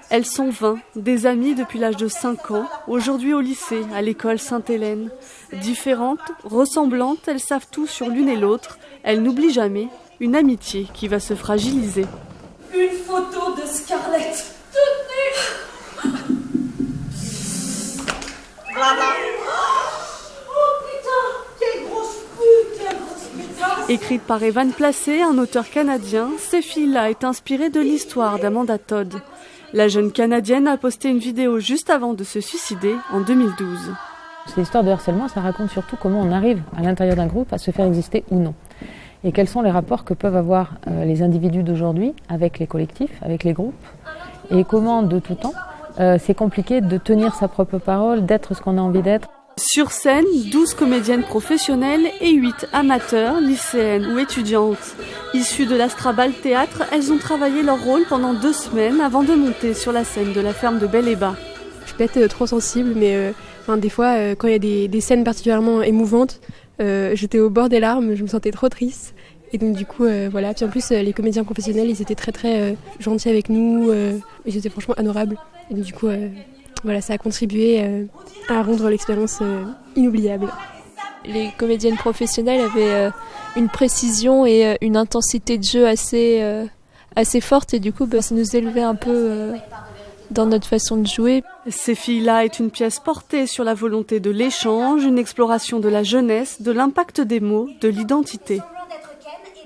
Elles sont 20, des amies depuis l'âge de 5 ans, aujourd'hui au lycée, à l'école Sainte-Hélène. Différentes, ressemblantes, elles savent tout sur l'une et l'autre. Elles n'oublient jamais une amitié qui va se fragiliser. Une photo de Scarlett, toute nue. Voilà. Oh putain, quelle grosse pute, quelle grosse pute. Écrite par Evan Placé, un auteur canadien, Ces filles-là est inspirée de l'histoire d'Amanda Todd. La jeune Canadienne a posté une vidéo juste avant de se suicider en 2012. Cette histoire de harcèlement, ça raconte surtout comment on arrive à l'intérieur d'un groupe à se faire exister ou non. Et quels sont les rapports que peuvent avoir les individus d'aujourd'hui avec les collectifs, avec les groupes. Et comment, de tout temps, c'est compliqué de tenir sa propre parole, d'être ce qu'on a envie d'être. Sur scène, 12 comédiennes professionnelles et 8 amateurs, lycéennes ou étudiantes. Issues de l'Astrabal Théâtre, elles ont travaillé leur rôle pendant 2 semaines avant de monter sur la scène de la ferme de Belle-et-Bas. Je suis peut-être trop sensible, mais des fois, quand il y a des scènes particulièrement émouvantes, j'étais au bord des larmes, je me sentais trop triste. Et donc du coup, voilà. Puis en plus, les comédiens professionnels, ils étaient très très gentils avec nous. Ils étaient franchement adorables. Et donc du coup, voilà, ça a contribué à rendre l'expérience inoubliable. Les comédiennes professionnelles avaient une précision et une intensité de jeu assez forte. Et du coup, ça nous élevait un peu dans notre façon de jouer. Ces filles-là est une pièce portée sur la volonté de l'échange, une exploration de la jeunesse, de l'impact des mots, de l'identité.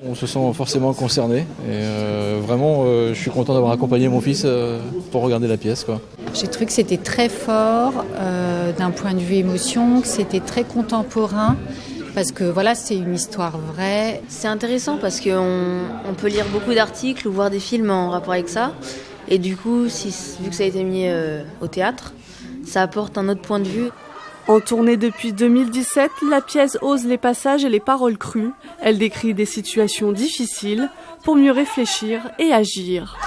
On se sent forcément concerné et vraiment je suis content d'avoir accompagné mon fils pour regarder la pièce, quoi. J'ai trouvé que c'était très fort d'un point de vue émotion, que c'était très contemporain parce que voilà, c'est une histoire vraie. C'est intéressant parce qu'on peut lire beaucoup d'articles ou voir des films en rapport avec ça et du coup, vu que ça a été mis au théâtre, ça apporte un autre point de vue. En tournée depuis 2017, la pièce ose les passages et les paroles crues. Elle décrit des situations difficiles pour mieux réfléchir et agir.